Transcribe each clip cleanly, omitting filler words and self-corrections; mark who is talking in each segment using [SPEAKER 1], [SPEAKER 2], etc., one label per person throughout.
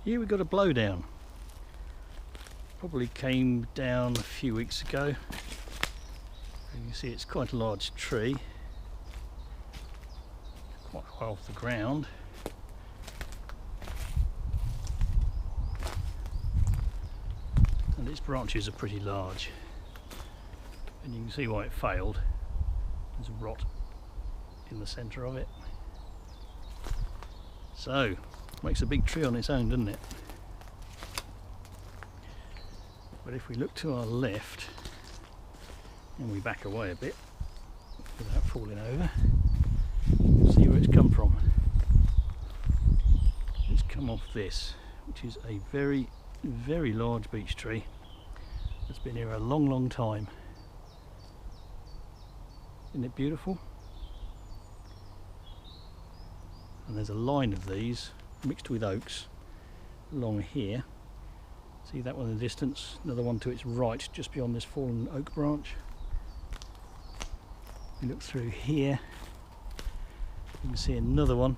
[SPEAKER 1] Here we've got a blowdown. Probably came down a few weeks ago. You can see it's quite a large tree, quite high off the ground. And its branches are pretty large. And you can see why it failed. There's a rot in the centre of it. So, makes a big tree on its own, doesn't it? But if we look to our left and we back away a bit without falling over, you'll see where it's come from. It's come off this, which is a very, very large beech tree that's been here a long, long time. Isn't it beautiful? And there's a line of these mixed with oaks along here. See that one in the distance? Another one to its right, just beyond this fallen oak branch. You look through here, you can see another one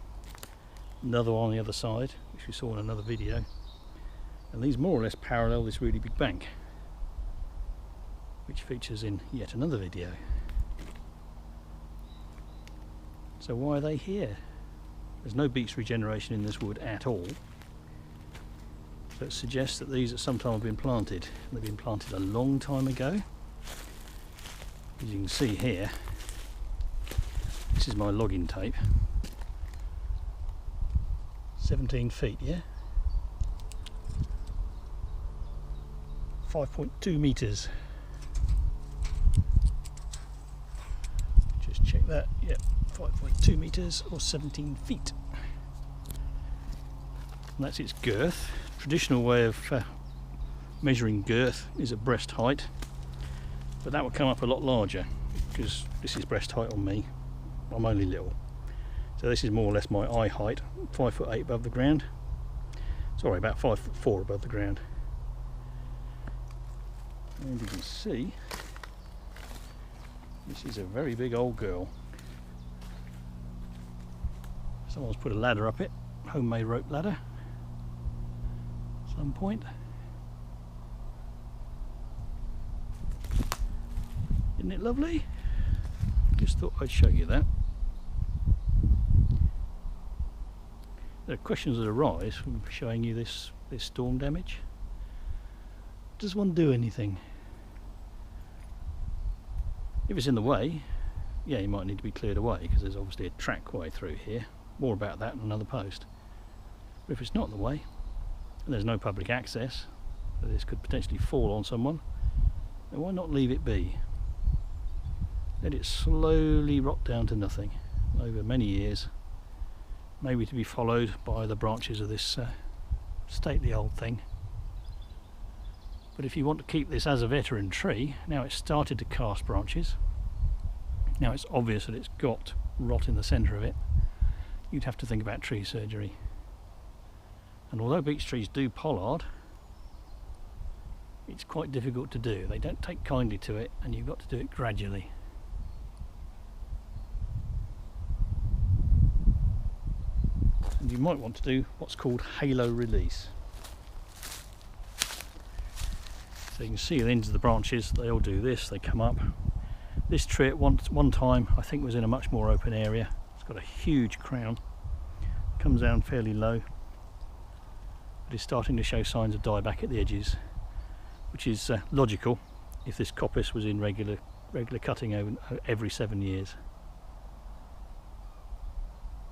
[SPEAKER 1] on the other side, which we saw in another video. And these more or less parallel this really big bank, which features in yet another video. So why are they here? There's no beech regeneration in this wood at all. So it suggests that these at some time have been planted. They've been planted a long time ago. As you can see here, this is my logging tape. 17 feet, yeah? 5.2 meters. Just check that, yep. 5.2 meters or 17 feet. And that's its girth. Traditional way of measuring girth is at breast height, but that would come up a lot larger because this is breast height on me. I'm only little, so this is more or less my eye height. 5'8" above the ground. Sorry, about 5'4" above the ground. And you can see this is a very big old girl. Someone's put a ladder up it, homemade rope ladder, at some point. Isn't it lovely? Just thought I'd show you that. There are questions that arise from showing you this storm damage. Does one do anything? If it's in the way, yeah, you might need to be cleared away because there's obviously a trackway through here. More about that in another post. But if it's not in the way, and there's no public access, so this could potentially fall on someone, then why not leave it be? Let it slowly rot down to nothing over many years, maybe to be followed by the branches of this stately old thing. But if you want to keep this as a veteran tree, now it's started to cast branches, now it's obvious that it's got rot in the centre of it, you'd have to think about tree surgery. And although beech trees do pollard, it's quite difficult to do. They don't take kindly to it, and you've got to do it gradually. And you might want to do what's called halo release. So you can see the ends of the branches, they all do this, they come up. This tree at one time I think was in a much more open area. It's got a huge crown, comes down fairly low, but is starting to show signs of dieback at the edges, which is logical if this copious was in regular cutting over every 7 years.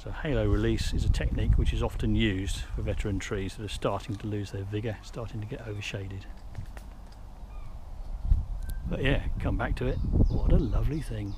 [SPEAKER 1] So halo release is a technique which is often used for veteran trees that are starting to lose their vigour, starting to get overshaded. But yeah, come back to it, what a lovely thing.